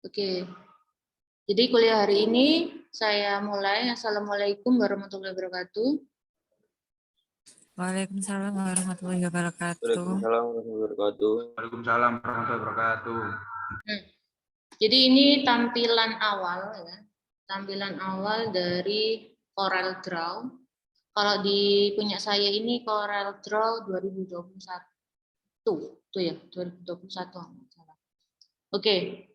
Oke. Jadi kuliah hari ini saya mulai. Assalamualaikum warahmatullahi wabarakatuh. Waalaikumsalam warahmatullahi wabarakatuh. Waalaikumsalam warahmatullahi wabarakatuh. Waalaikumsalam warahmatullahi wabarakatuh. Jadi ini tampilan awal ya. Tampilan awal dari Corel Draw. Kalau di punya saya ini Corel Draw 2021. Tuh ya, 2021. Oke.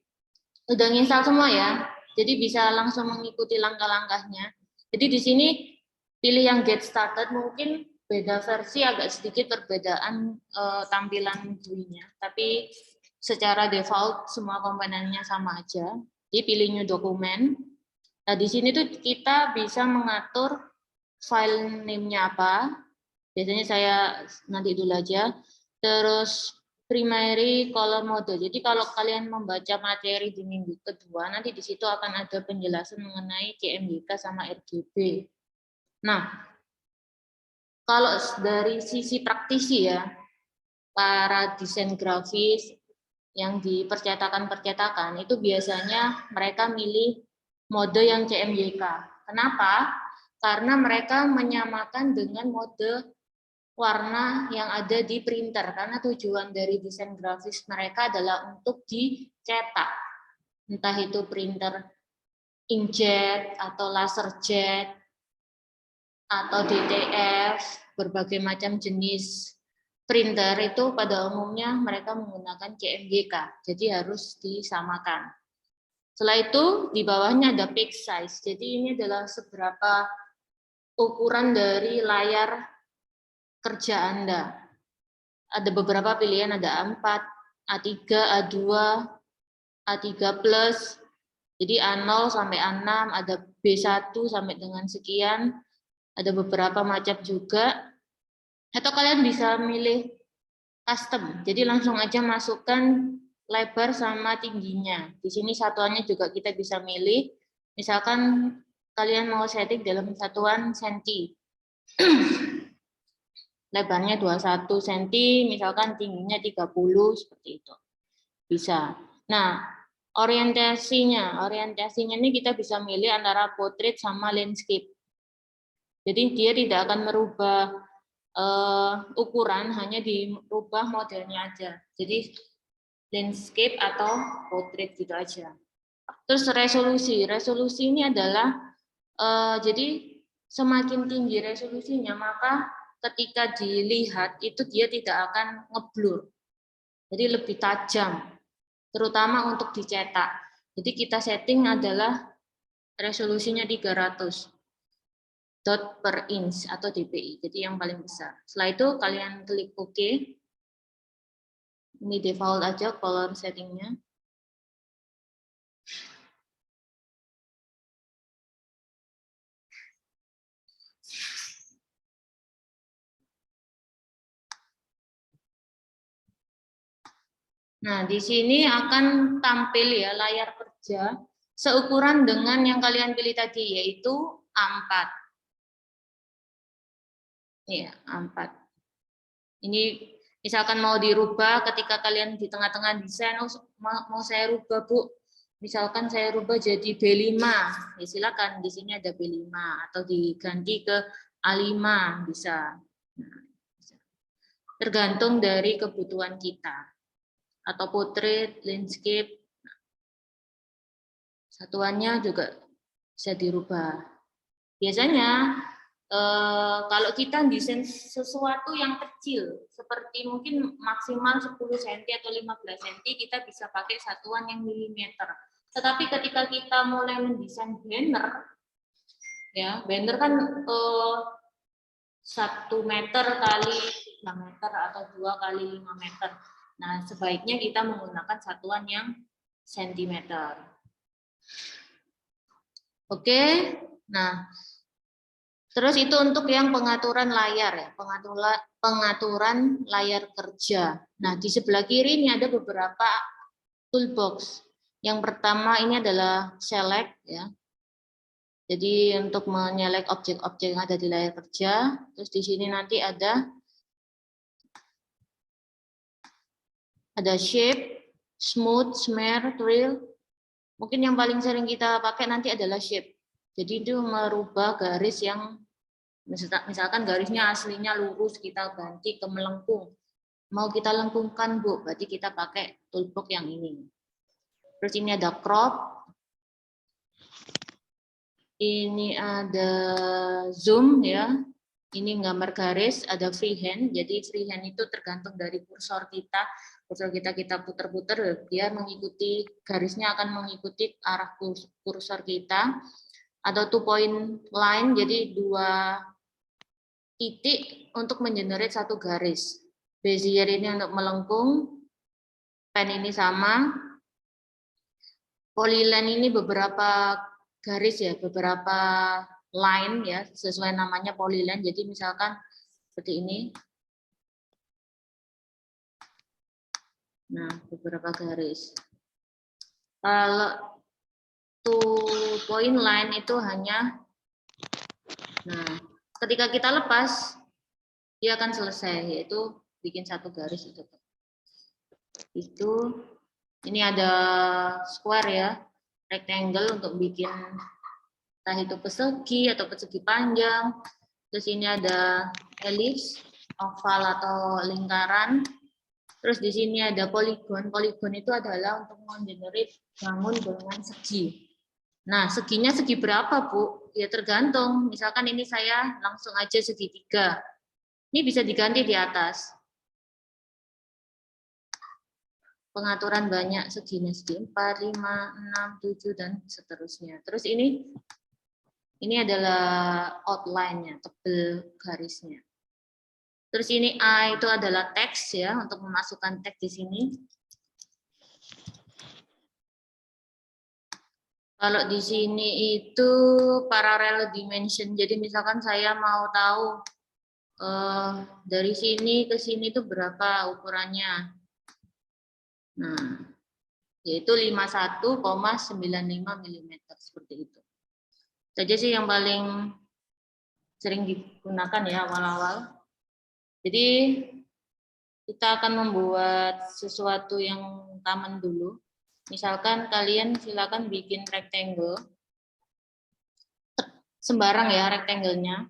Udah nginstal semua ya. Jadi bisa langsung mengikuti langkah-langkahnya. Jadi di sini pilih yang get started, mungkin beda versi, agak sedikit perbedaan tampilan GUI-nya. Tapi secara default semua komponennya sama aja. Jadi pilih new document. Nah di sini tuh kita bisa mengatur file name-nya apa. Biasanya saya nanti dulu aja. Terus primary color mode. Jadi kalau kalian membaca materi di minggu kedua, nanti di situ akan ada penjelasan mengenai CMYK sama RGB. Nah, kalau dari sisi praktisi ya, para desain grafis yang di percetakan itu biasanya mereka milih mode yang CMYK. Kenapa? Karena mereka menyamakan dengan mode warna yang ada di printer, karena tujuan dari desain grafis mereka adalah untuk dicetak, entah itu printer inkjet atau laserjet atau DTF, berbagai macam jenis printer itu pada umumnya mereka menggunakan CMYK, jadi harus disamakan. Setelah itu di bawahnya ada page size, jadi ini adalah seberapa ukuran dari layar kerja Anda. Ada beberapa pilihan, ada A4, A3, A2, A3+, jadi A0 sampai A6, ada B1 sampai dengan sekian, ada beberapa macam juga. Atau kalian bisa milih custom, jadi langsung aja masukkan lebar sama tingginya. Di sini satuannya juga kita bisa milih, misalkan kalian mau setting dalam satuan senti. Lebarnya 21 cm, misalkan tingginya 30, seperti itu. Bisa. Nah, orientasinya ini kita bisa milih antara portrait sama landscape. Jadi dia tidak akan merubah ukuran, hanya dirubah modelnya aja. Jadi landscape atau portrait gitu aja. Terus resolusi ini adalah jadi semakin tinggi resolusinya, maka ketika dilihat itu dia tidak akan ngeblur. Jadi lebih tajam, terutama untuk dicetak. Jadi kita setting adalah resolusinya 300 dot per inch atau dpi, jadi yang paling besar. Setelah itu kalian klik OK. Ini default aja color settingnya. Nah, di sini akan tampil ya layar kerja seukuran dengan yang kalian pilih tadi, yaitu A4. Ya, A4. Ini misalkan mau dirubah ketika kalian di tengah-tengah desain, mau saya rubah Bu, misalkan saya rubah jadi B5, ya silakan, di sini ada B5, atau diganti ke A5 bisa. Nah, tergantung dari kebutuhan kita. Atau portrait, landscape, satuannya juga bisa dirubah. Biasanya kalau kita desain sesuatu yang kecil, seperti mungkin maksimal 10 cm atau 15 cm, kita bisa pakai satuan yang milimeter. Tetapi ketika kita mulai mendesain banner, ya banner kan 1 meter kali 3 meter atau 2 kali 5 meter. Nah, sebaiknya kita menggunakan satuan yang sentimeter. Oke, nah terus itu untuk yang pengaturan layar ya, pengaturan layar kerja. Nah, di sebelah kiri ini ada beberapa toolbox. Yang pertama ini adalah select ya. Jadi untuk menyelect objek-objek yang ada di layar kerja. Terus di sini nanti ada shape, smooth, smear, trill. Mungkin yang paling sering kita pakai nanti adalah shape. Jadi itu merubah garis yang misalkan garisnya aslinya lurus, kita ganti ke melengkung. Mau kita lengkungkan, Bu, berarti kita pakai toolbox yang ini. Terus ini ada crop. Ini ada zoom ya. Ini gambar garis, ada freehand. Jadi freehand itu tergantung dari kursor kita. Kursor kita putar-putar, dia mengikuti garisnya akan mengikuti arah kursor kita. Atau 2-point line, jadi 2 titik untuk mengenerate 1 garis. Bezier ini untuk melengkung, pen ini sama. Polyline ini beberapa garis ya, beberapa line ya, sesuai namanya polyline. Jadi misalkan seperti ini. Nah, beberapa garis. Kalau 2-point line itu hanya, nah, ketika kita lepas, dia akan selesai, yaitu bikin 1 garis itu. Itu, ini ada square ya, rectangle untuk bikin entah itu persegi atau persegi panjang. Terus ini ada ellipse, oval atau lingkaran. Terus di sini ada poligon. Poligon itu adalah untuk menggenerate bangun golongan segi. Nah, seginya segi berapa, Bu? Ya tergantung. Misalkan ini saya langsung aja segitiga. Ini bisa diganti di atas. Pengaturan banyak seginya, segi 4, 5, 6, 7, dan seterusnya. Terus ini adalah outline-nya, tebel garisnya. Terus ini A itu adalah teks ya, untuk memasukkan teks di sini. Kalau di sini itu parallel dimension. Jadi misalkan saya mau tahu dari sini ke sini itu berapa ukurannya. Nah, yaitu 51,95 mm seperti itu. Saja sih yang paling sering digunakan ya awal-awal. Jadi kita akan membuat sesuatu yang common dulu. Misalkan kalian silakan bikin rectangle. Sembarang ya rectangle-nya.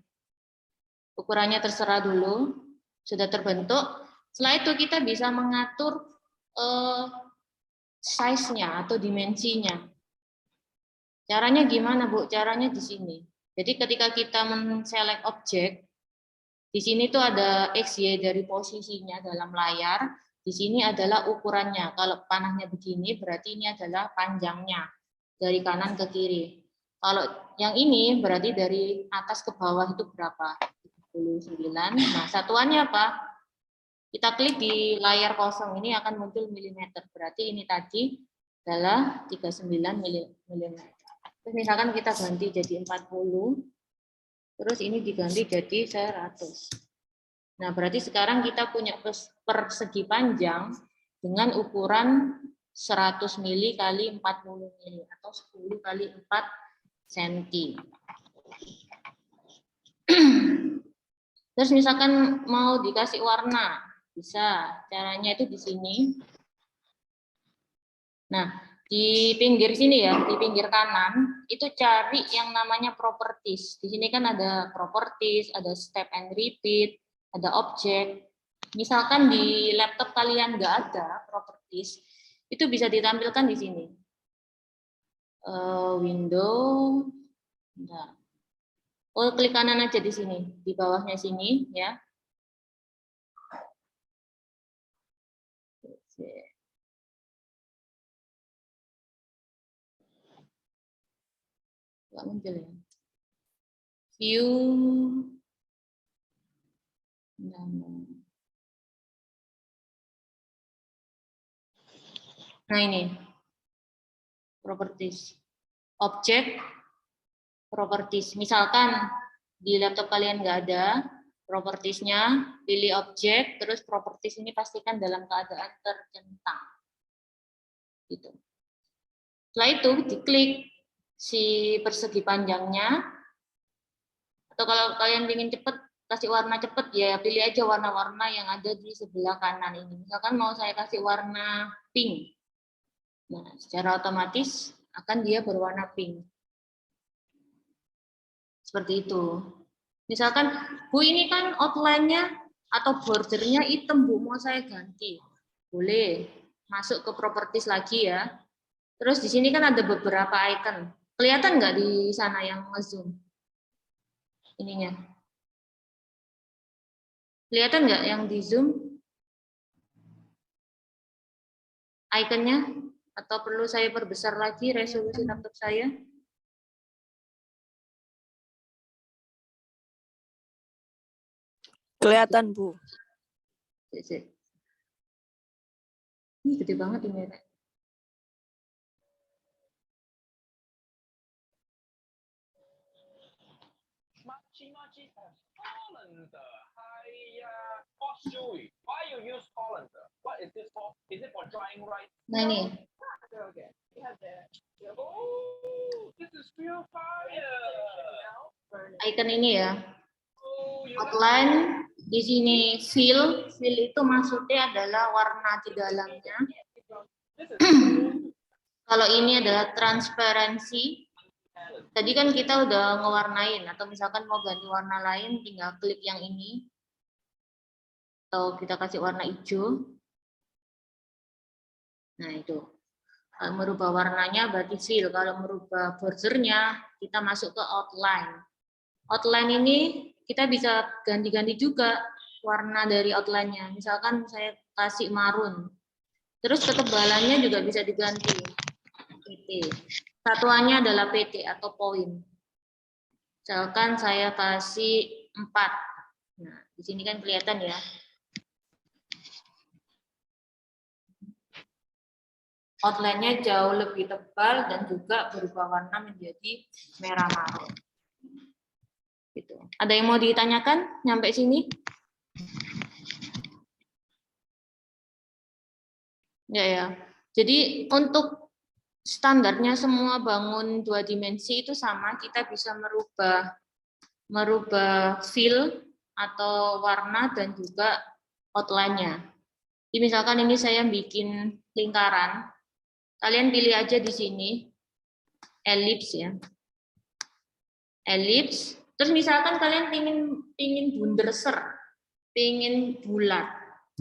Ukurannya terserah dulu. Sudah terbentuk. Setelah itu kita bisa mengatur size-nya atau dimensinya. Caranya gimana, Bu? Caranya di sini. Jadi ketika kita men-select objek, di sini tuh ada X, Y dari posisinya dalam layar. Di sini adalah ukurannya. Kalau panahnya begini, berarti ini adalah panjangnya. Dari kanan ke kiri. Kalau yang ini berarti dari atas ke bawah itu berapa? 39. Nah, satuannya apa? Kita klik di layar kosong, ini akan muncul milimeter. Berarti ini tadi adalah 39 mm. Terus misalkan kita ganti jadi 40. Terus ini diganti jadi 100. Nah, berarti sekarang kita punya persegi panjang dengan ukuran 100 mili kali 40 mili atau 10 kali 4 cm. Terus misalkan mau dikasih warna, bisa. Caranya itu di sini. Nah, di pinggir sini ya, di pinggir kanan, itu cari yang namanya properties. Di sini kan ada properties, ada step and repeat, ada object. Misalkan di laptop kalian nggak ada properties, itu bisa ditampilkan di sini. Window, nah. Oh, klik kanan aja di sini, di bawahnya sini ya. Nggak muncul ya. View. Nah ini. Properties. Objek. Properties. Misalkan di laptop kalian nggak ada propertiesnya, pilih objek, terus properties ini pastikan dalam keadaan tercentang. Gitu. Setelah itu diklik si persegi panjangnya, atau kalau kalian ingin cepat kasih warna cepat ya pilih aja warna-warna yang ada di sebelah kanan ini. Misalkan mau saya kasih warna pink, nah secara otomatis akan dia berwarna pink. Seperti itu. Misalkan, Bu ini kan outline-nya atau bordernya hitam, Bu, mau saya ganti. Boleh. Masuk ke properties lagi ya. Terus di sini kan ada beberapa icon. Kelihatan nggak di sana yang nge-zoom? Ininya. Kelihatan nggak yang di zoom? Ikonnya? Atau perlu saya perbesar lagi resolusi laptop saya? Kelihatan, Bu. Ini gede banget ini. Nah ini. Icon ini ya. Outline di sini fill itu maksudnya adalah warna di dalamnya. Kalau ini adalah transparansi. Tadi kan kita udah ngewarnain atau misalkan mau ganti warna lain tinggal klik yang ini. Atau kita kasih warna hijau. Nah, itu. Kalau merubah warnanya berarti fill. Kalau merubah bordernya kita masuk ke outline. Outline ini kita bisa ganti-ganti juga warna dari outline-nya. Misalkan saya kasih marun. Terus ketebalannya juga bisa diganti. PT. Satuannya adalah PT atau poin. Misalkan saya kasih 4. Nah, di sini kan kelihatan ya. Outline-nya jauh lebih tebal dan juga berubah warna menjadi merah marun. Gitu. Ada yang mau ditanyakan nyampe sini? Ya. Jadi untuk standarnya semua bangun 2 dimensi itu sama, kita bisa merubah fill atau warna dan juga outline-nya. Jadi misalkan ini saya bikin lingkaran, kalian pilih aja di sini ellipse ya. Ellipse. Terus misalkan kalian pingin bunderser, pingin bulat.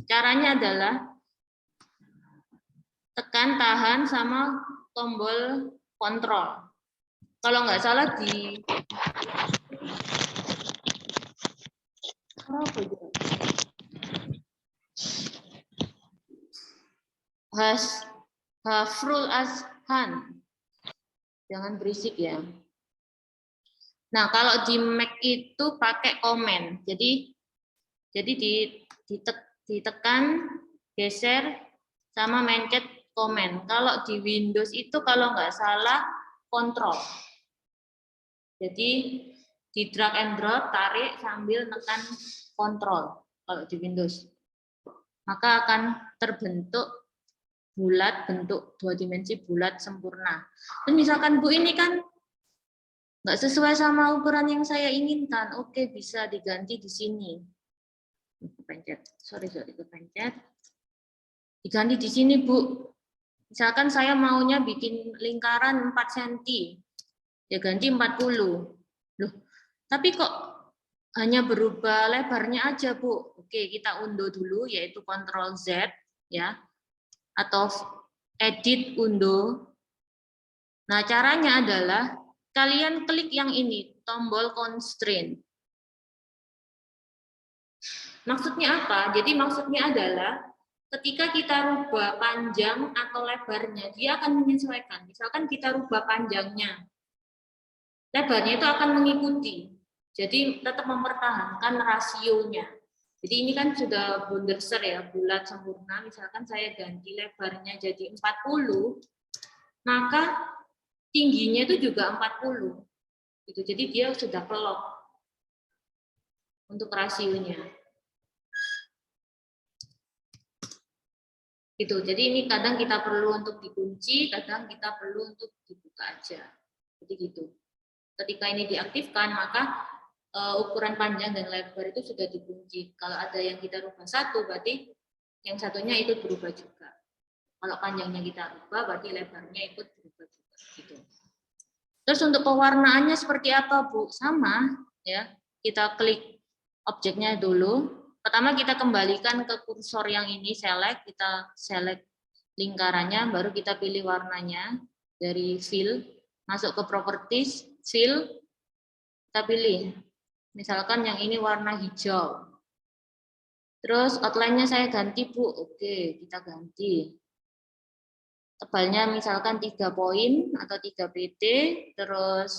Caranya adalah tekan, tahan, sama tombol kontrol. Kalau nggak salah di Hafrul Azhan. Jangan berisik ya. Nah, kalau di Mac itu pakai komen. Jadi ditekan, geser, sama mencet komen. Kalau di Windows itu kalau nggak salah kontrol. Jadi di drag and drop, tarik sambil tekan kontrol kalau di Windows. Maka akan terbentuk bulat, bentuk 2 dimensi bulat sempurna. Dan misalkan Bu ini kan nggak sesuai sama ukuran yang saya inginkan, oke bisa diganti di sini. Kepencet, kepencet. Diganti di sini Bu. Misalkan saya maunya bikin lingkaran 4 cm, ya ganti 40. Loh, tapi kok hanya berubah lebarnya aja Bu. Oke, kita undo dulu, yaitu Ctrl Z ya, atau edit undo. Nah, caranya adalah kalian klik yang ini, tombol constraint. Maksudnya apa? Jadi maksudnya adalah ketika kita rubah panjang atau lebarnya, dia akan menyesuaikan. Misalkan kita rubah panjangnya, lebarnya itu akan mengikuti. Jadi tetap mempertahankan rasionya. Jadi ini kan sudah bunderser ya, bulat sempurna. Misalkan saya ganti lebarnya jadi 40, maka tingginya itu juga 40. Gitu. Jadi dia sudah kelok untuk rasionya. Gitu. Jadi ini kadang kita perlu untuk dikunci, kadang kita perlu untuk dibuka aja. Jadi gitu. Ketika ini diaktifkan, maka ukuran panjang dan lebar itu sudah dikunci. Kalau ada yang kita rubah satu, berarti yang satunya ikut berubah juga. Kalau panjangnya kita rubah, berarti lebarnya ikut berubah juga. Gitu. Terus untuk pewarnaannya seperti apa, Bu? Sama, ya. Kita klik objeknya dulu. Pertama kita kembalikan ke kursor yang ini, select, kita select lingkarannya, baru kita pilih warnanya dari fill, masuk ke properties, fill, kita pilih. Misalkan yang ini warna hijau. Terus outline-nya saya ganti, Bu. Oke, kita ganti. Tebalnya misalkan 3 poin atau 3 pt, terus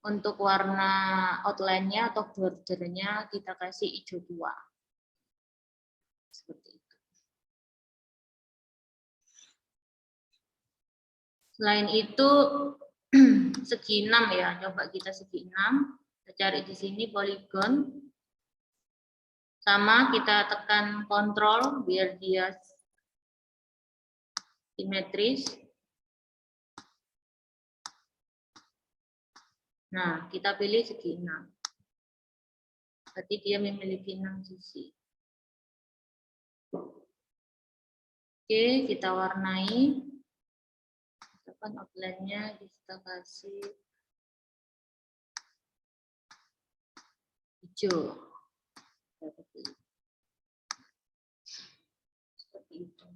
untuk warna outline-nya atau bordernya kita kasih hijau tua. Seperti itu. Selain itu segi 6 ya, coba kita segi 6. Kita cari di sini poligon. Sama kita tekan kontrol biar dia simetris. Nah, kita pilih segi 6. Berarti dia memiliki 6 sisi. Oke, kita warnai. Misalkan outline-nya kita kasih hijau. Seperti itu.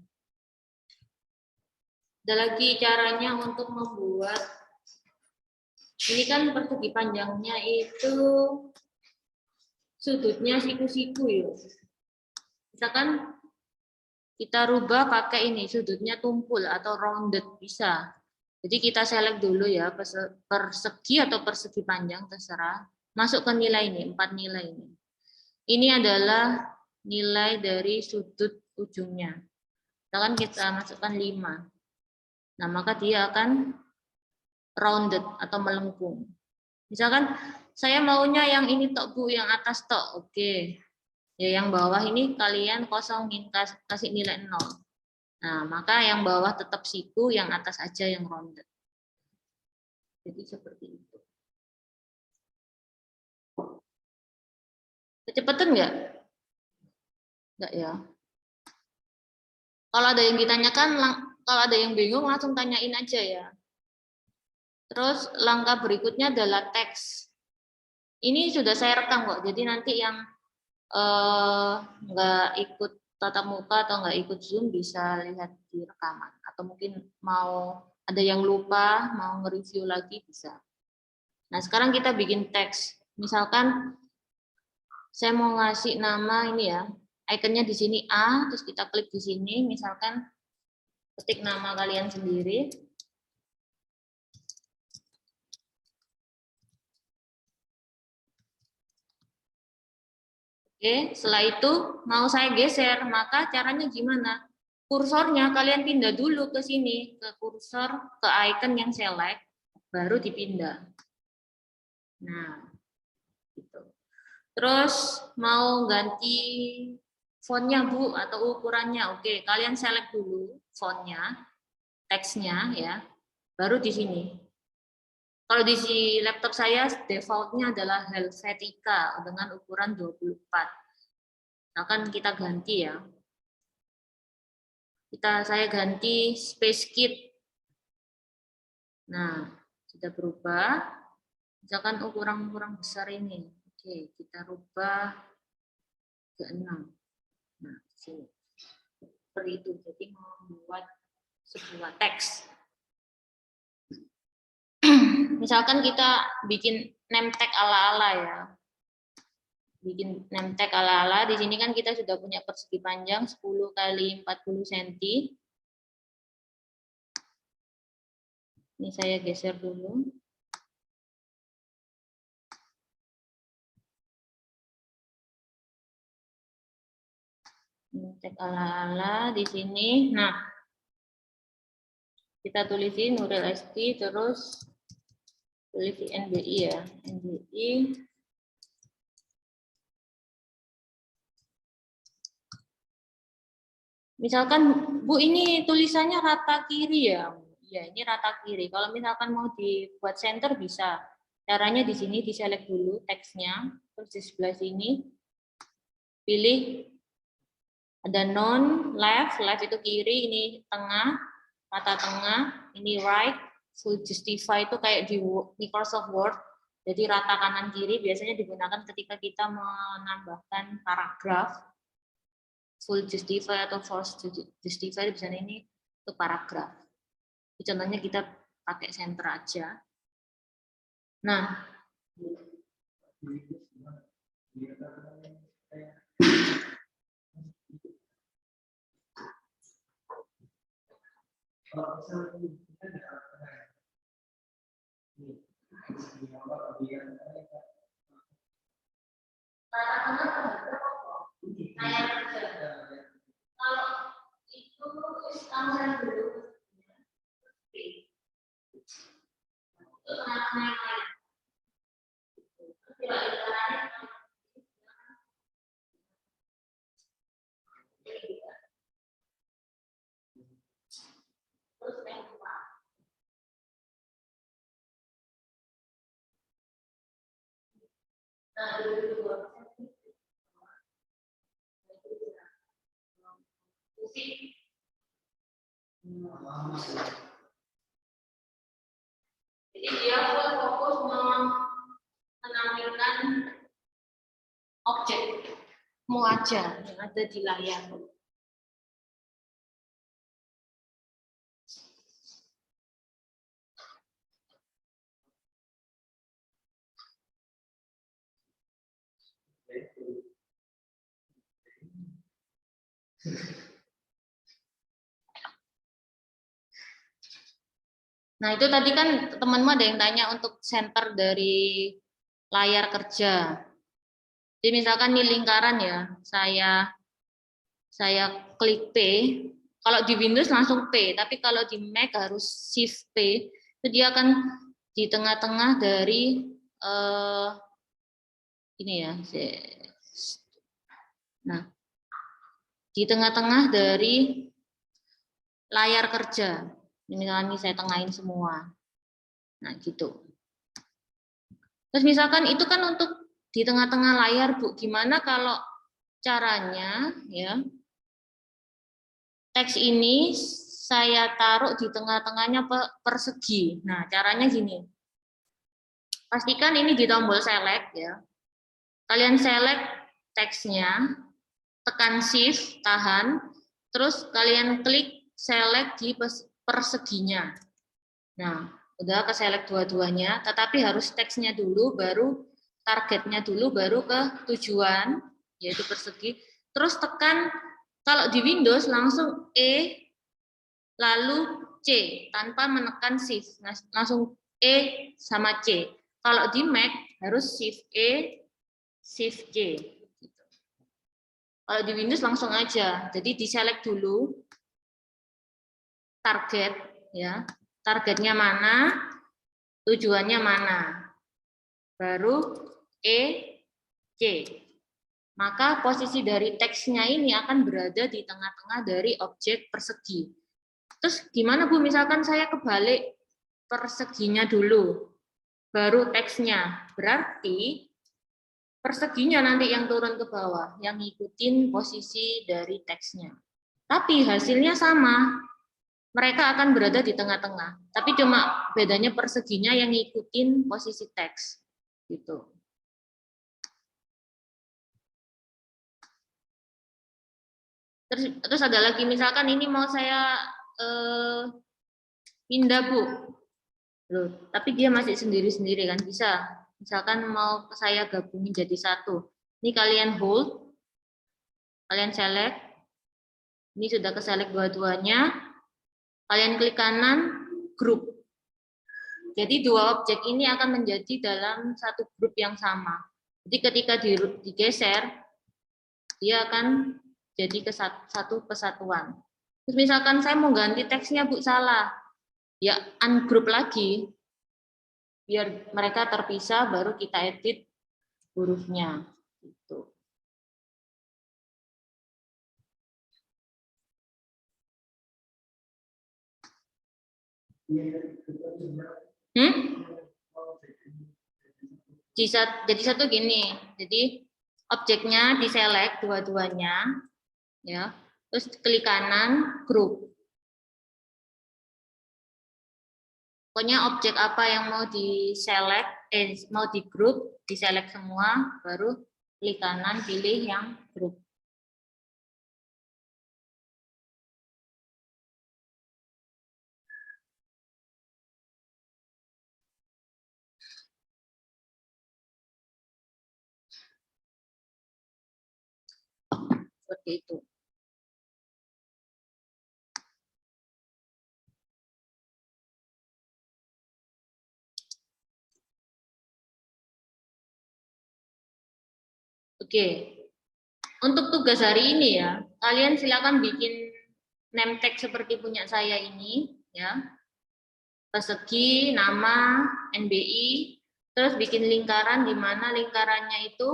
Ada lagi caranya untuk membuat, ini kan persegi panjangnya itu sudutnya siku-siku ya. Misalkan kita rubah pakai ini, sudutnya tumpul atau rounded bisa. Jadi kita select dulu ya, persegi atau persegi panjang terserah. Masuk ke nilai ini, 4 nilai ini. Ini adalah nilai dari sudut ujungnya. Misalkan kita masukkan 5. Nah, maka dia akan rounded atau melengkung. Misalkan saya maunya yang ini tok, Bu, yang atas tok. Oke. Ya, yang bawah ini kalian kosongin, kasih nilai 0. Nah, maka yang bawah tetap siku, yang atas aja yang rounded. Jadi seperti itu. Kecepatan enggak? Enggak ya. Kalau ada yang ditanyakan, kalau ada yang bingung langsung tanyain aja ya. Terus langkah berikutnya adalah teks. Ini sudah saya rekam kok, jadi nanti yang nggak ikut tatap muka atau nggak ikut Zoom bisa lihat di rekaman. Atau mungkin mau ada yang lupa, mau nge-review lagi bisa. Nah, sekarang kita bikin teks. Misalkan saya mau ngasih nama ini ya, ikonnya di sini A, terus kita klik di sini, misalkan ketik nama kalian sendiri. Oke, setelah itu mau saya geser, maka caranya gimana? Kursornya kalian pindah dulu ke sini, ke kursor, ke icon yang select, baru dipindah. Nah, gitu. Terus mau ganti fontnya, Bu, atau ukurannya. Oke, kalian select dulu fontnya, teksnya ya, baru di sini. Kalau di laptop saya defaultnya adalah Helvetica dengan ukuran 24. Akan kita ganti ya. Saya ganti Space Kit. Nah, sudah berubah. Misalkan ukuran besar ini. Oke, kita rubah ke 6. Nah, sini. Seperti itu. Jadi membuat sebuah teks. Misalkan kita bikin name tag ala-ala ya. Bikin name tag ala-ala. Di sini kan kita sudah punya persegi panjang 10 kali 40 cm. Ini saya geser dulu. Name tag ala-ala di sini. Nah, kita tulisin Nuril ST, terus tulis NBI ya, NBI. Misalkan, Bu, ini tulisannya rata kiri ya? Ya, ini rata kiri. Kalau misalkan mau dibuat center bisa. Caranya di sini di-select dulu teksnya, terus di sebelah sini pilih ada non, left itu kiri, ini tengah, mata tengah, ini right, full justify itu kayak di Microsoft Word. Jadi rata kanan kiri biasanya digunakan ketika kita menambahkan paragraf. Full justify atau false justify biasanya ini untuk paragraf. Contohnya kita pakai center aja. Nah, kalau itu tambahan dulu. Jadi dia full fokus menampilkan objek wajah yang ada di layar. Nah, itu tadi kan teman-teman ada yang tanya untuk center dari layar kerja. Jadi misalkan ini lingkaran ya, saya klik P. Kalau di Windows langsung P, tapi kalau di Mac harus Shift P. Itu dia akan di tengah-tengah dari ini ya. Nah, di tengah-tengah dari layar kerja. Misalkan ini saya tengahin semua. Nah, gitu. Terus misalkan itu kan untuk di tengah-tengah layar, Bu. Gimana kalau caranya ya? Teks ini saya taruh di tengah-tengahnya persegi. Nah, caranya gini. Pastikan ini di tombol select ya. Kalian select teksnya, tekan shift, tahan, terus kalian klik select di perseginya. Nah, udah ke select dua-duanya, tetapi harus teksnya dulu, baru targetnya dulu, baru ke tujuan, yaitu persegi. Terus tekan, kalau di Windows langsung E, lalu C, tanpa menekan shift, langsung E sama C. Kalau di Mac harus shift E, shift C. Kalau di Windows langsung aja, jadi di select dulu target, ya, targetnya mana, tujuannya mana, baru E, C. Maka posisi dari teksnya ini akan berada di tengah-tengah dari objek persegi. Terus gimana Bu, misalkan saya kebalik perseginya dulu, baru teksnya, berarti perseginya nanti yang turun ke bawah, yang ngikutin posisi dari teksnya. Tapi hasilnya sama, mereka akan berada di tengah-tengah. Tapi cuma bedanya perseginya yang ngikutin posisi teks. Gitu. Terus ada lagi, misalkan ini mau saya pindah Bu. Loh, tapi dia masih sendiri-sendiri kan, bisa. Misalkan mau saya gabungin jadi satu. Ini kalian hold, kalian select. Ini sudah ke select dua-duanya. Kalian klik kanan, grup. Jadi dua objek ini akan menjadi dalam satu grup yang sama. Jadi ketika digeser, dia akan jadi ke satu kesatuan. Terus misalkan saya mau ganti teksnya Bu, salah. Ya ungroup lagi, biar mereka terpisah, baru kita edit hurufnya. Gitu. Jadi satu gini, jadi objeknya diselect dua-duanya, ya, terus klik kanan, grup. Pokoknya objek apa yang mau di-select, mau di-group, di-select semua, baru klik kanan, pilih yang group. Seperti itu. Oke, untuk tugas hari ini ya, kalian silakan bikin name tag seperti punya saya ini, ya. Persegi, nama, NBI, terus bikin lingkaran di mana lingkarannya itu.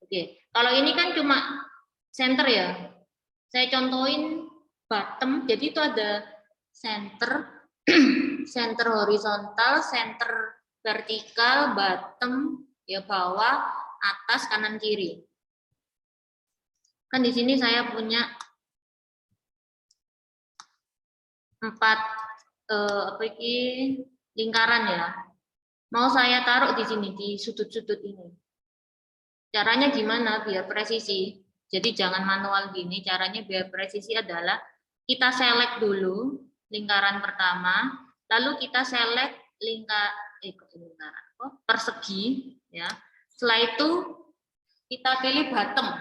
Oke, kalau ini kan cuma center ya. Saya contohin bottom, jadi itu ada center, center horizontal, center vertikal, bottom, ya bawah, atas, kanan, kiri. Kan di sini saya punya 4 lingkaran ya. Mau saya taruh di sini di sudut-sudut ini. Caranya gimana biar presisi? Jadi jangan manual gini. Caranya biar presisi adalah kita select dulu lingkaran pertama, lalu kita select persegi ya. Setelah itu kita pilih bottom.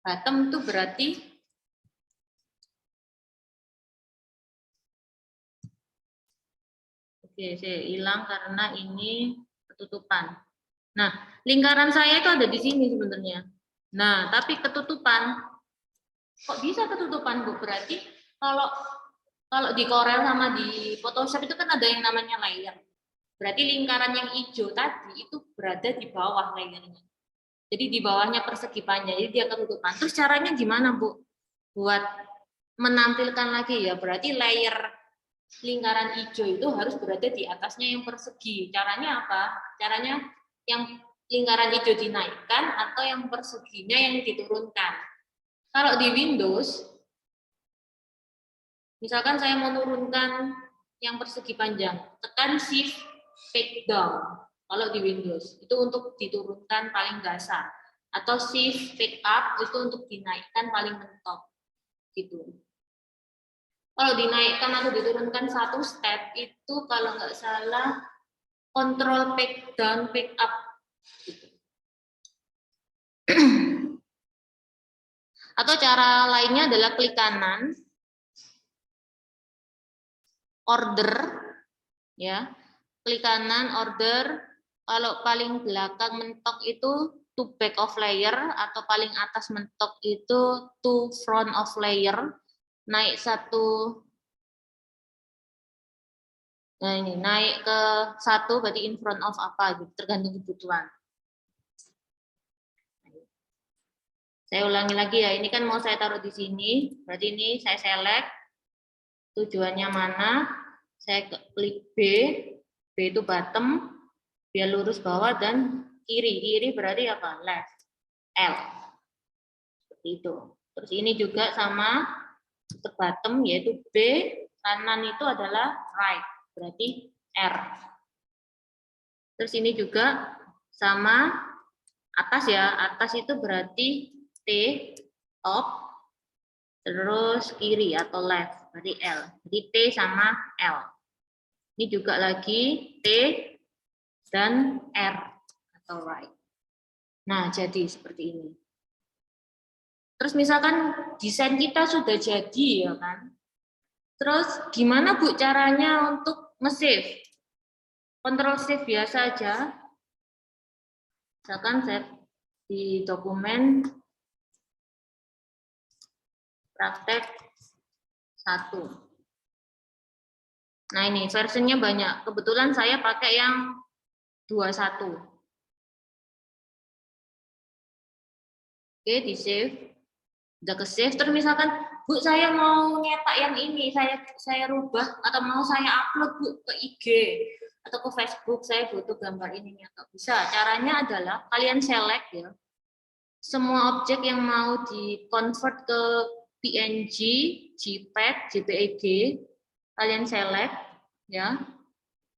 Bottom itu berarti oke, saya hilang karena ini ketutupan. Nah, lingkaran saya itu ada di sini sebenarnya. Nah, tapi ketutupan. Kok bisa ketutupan, Bu? Berarti kalau di Corel sama di Photoshop itu kan ada yang namanya layer. Berarti lingkaran yang hijau tadi itu berada di bawah layernya. Jadi di bawahnya persegi panjang, jadi dia ketutupan. Terus caranya gimana, Bu? Buat menampilkan lagi ya, berarti layer lingkaran hijau itu harus berada di atasnya yang persegi. Caranya apa? Caranya yang lingkaran hijau dinaikkan atau yang perseginya yang diturunkan. Kalau di Windows, misalkan saya mau menurunkan yang persegi panjang, tekan Shift Take Down. Kalau di Windows, itu untuk diturunkan paling dasar. Atau Shift Take Up, itu untuk dinaikkan paling mentok. Gitu. Kalau dinaikkan atau diturunkan satu step itu kalau nggak salah control pick down, pick up. Gitu. Atau cara lainnya adalah klik kanan, order, ya, klik kanan order. Kalau paling belakang mentok itu to back of layer, atau paling atas mentok itu to front of layer. Naik satu, nah ini naik ke satu berarti in front of apa gitu, tergantung kebutuhan. Saya ulangi lagi ya, ini kan mau saya taruh di sini, berarti ini saya select tujuannya mana, saya klik B itu bottom, biar lurus bawah, dan kiri berarti apa? Left, L, seperti itu. Terus ini juga sama, ke bottom yaitu B, kanan itu adalah right, berarti R. Terus ini juga sama, atas ya, atas itu berarti T, top, terus kiri atau left, berarti L. Jadi T sama L. Ini juga lagi T dan R atau right. Nah, jadi seperti ini. Terus misalkan desain kita sudah jadi ya kan. Terus gimana Bu caranya untuk nge-save? Ctrl Shift biasa aja. Misalkan saya di dokumen praktek 1. Nah ini versinya banyak. Kebetulan saya pakai yang 21. Oke, di save. Udah ke save. Terus misalkan Bu saya mau nyetak yang ini, saya rubah atau mau saya upload Bu ke IG atau ke Facebook, saya butuh gambar ini nyetak. Bisa. Caranya adalah kalian select ya. Semua objek yang mau di-convert ke PNG, JPEG, JPEG, kalian select. ya.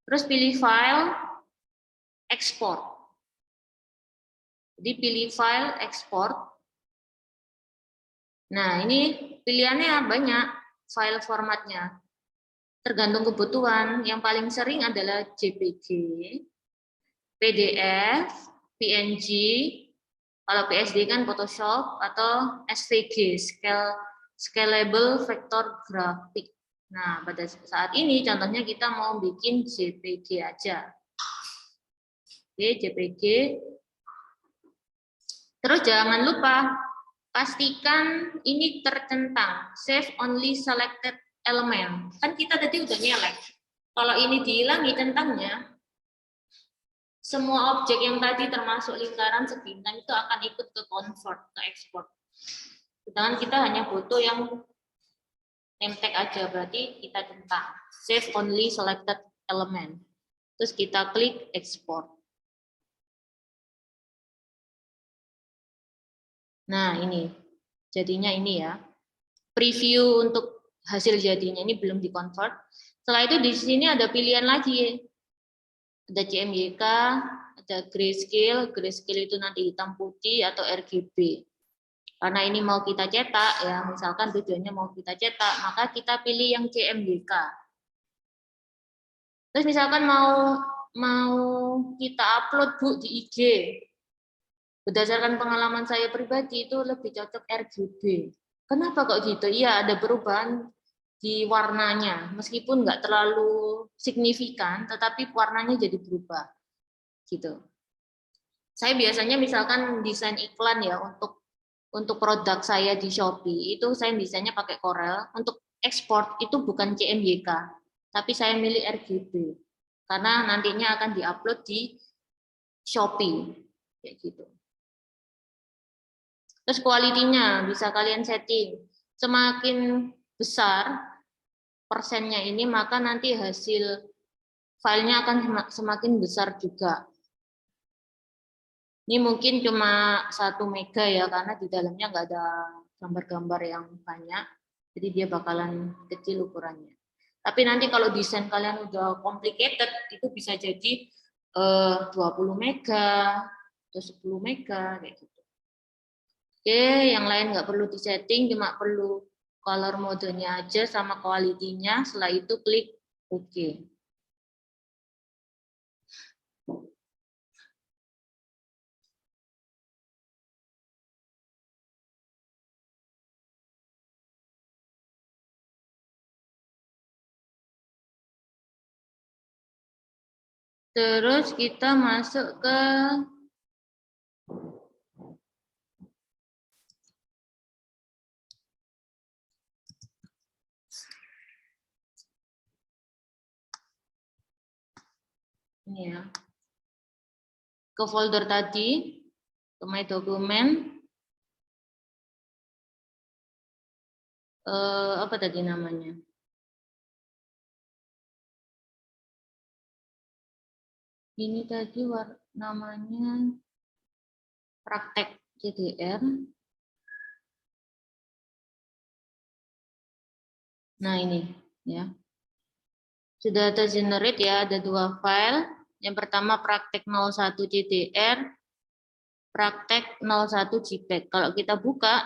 Terus pilih file, export. Jadi pilih file, export. Nah, ini pilihannya banyak, file formatnya. Tergantung kebutuhan. Yang paling sering adalah JPG, PDF, PNG, kalau PSD kan Photoshop, atau SVG, Scalable Vector Graphic. Nah, pada saat ini contohnya kita mau bikin JPG aja. Oke, JPG. Terus jangan lupa pastikan ini tercentang, save only selected element. Kan kita tadi udah nyelek. Kalau ini dihilangi centangnya, semua objek yang tadi termasuk lingkaran sebintang itu akan ikut ke convert, ke export. Sedangkan kita hanya butuh yang name tag aja, berarti kita centang. Save only selected element. Terus kita klik export. Nah, ini. Jadinya ini ya. Preview untuk hasil jadinya ini belum di-convert. Setelah itu di sini ada pilihan lagi. Ada CMYK, ada grayscale. Grayscale itu nanti hitam putih atau RGB. Karena ini mau kita cetak, ya misalkan tujuannya mau kita cetak, maka kita pilih yang CMYK. Terus misalkan mau kita upload Bu di IG. Berdasarkan pengalaman saya pribadi itu lebih cocok RGB. Kenapa kok gitu? Iya, ada perubahan di warnanya. Meskipun nggak terlalu signifikan, tetapi warnanya jadi berubah. Gitu. Saya biasanya misalkan desain iklan ya untuk produk saya di Shopee, itu saya desainnya pakai Corel. Untuk ekspor itu bukan CMYK, tapi saya milih RGB. Karena nantinya akan diupload di Shopee. Kayak gitu. Terus kualitinya bisa kalian setting. Semakin besar persennya ini, maka nanti hasil filenya akan semakin besar juga. Ini mungkin cuma 1 mega ya, karena di dalamnya nggak ada gambar-gambar yang banyak. Jadi dia bakalan kecil ukurannya. Tapi nanti kalau desain kalian udah complicated, itu bisa jadi 20 mega atau 10 mega kayak gitu. Oke, yang lain nggak perlu disetting, cuma perlu color modenya aja sama kualitinya. Setelah itu klik OK. Terus kita masuk ke ini ya, ke folder tadi, ke My Document, apa tadi namanya? Ini tadi namanya praktek CDR. Nah ini ya, sudah tergenerate ya, ada 2 file. Yang pertama praktek 01 CDR, praktek 01 JPEG. Kalau kita buka,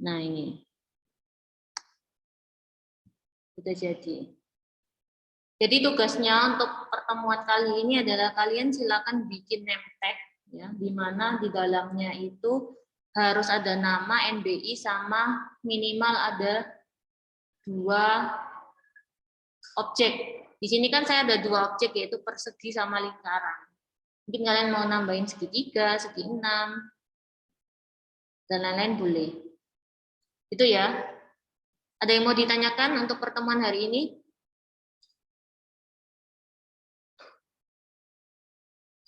nah ini sudah jadi. Jadi tugasnya untuk pertemuan kali ini adalah kalian silakan bikin name tag ya, di mana di dalamnya itu harus ada nama NBI sama minimal ada 2 objek. Di sini kan saya ada 2 objek, yaitu persegi sama lingkaran. Mungkin kalian mau nambahin segitiga, segi 6, dan lain-lain boleh. Itu ya. Ada yang mau ditanyakan untuk pertemuan hari ini?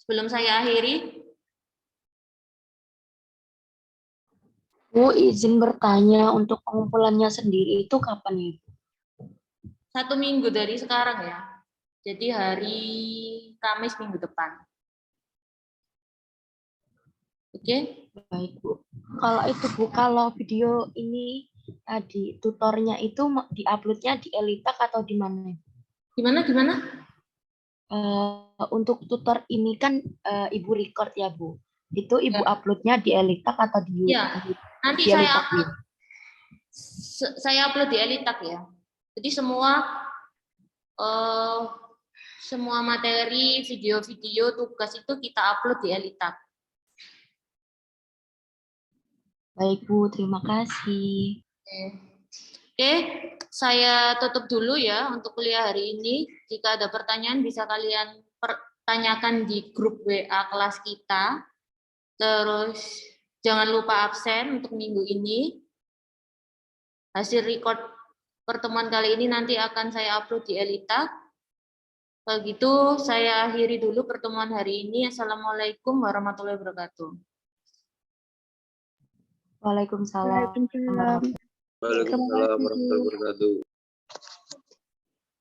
Sebelum saya akhiri. Bu, izin bertanya, untuk pengumpulannya sendiri itu kapan ya? 1 minggu dari sekarang ya. Jadi hari Kamis minggu depan. Oke? Baik, Bu. Kalau itu, Bu, kalau video ini tadi tutornya itu diuploadnya di Elitak atau di mana? Gimana? Untuk tutor ini kan Ibu record ya Bu. Itu Ibu uploadnya di Elitak atau di Iya. YouTube? Nanti Di saya Elitak, upload. Saya upload di Elitak ya. Jadi semua materi, video-video, tugas itu kita upload di Elitak. Baik Bu, terima kasih. Oke, saya tutup dulu ya untuk kuliah hari ini. Jika ada pertanyaan bisa kalian tanyakan di grup WA kelas kita. Terus jangan lupa absen untuk minggu ini. Hasil record pertemuan kali ini nanti akan saya upload di Elitak. Kalau gitu saya akhiri dulu pertemuan hari ini. Assalamualaikum warahmatullahi wabarakatuh. Waalaikumsalam. Waalaikumsalam warahmatullahi wabarakatuh.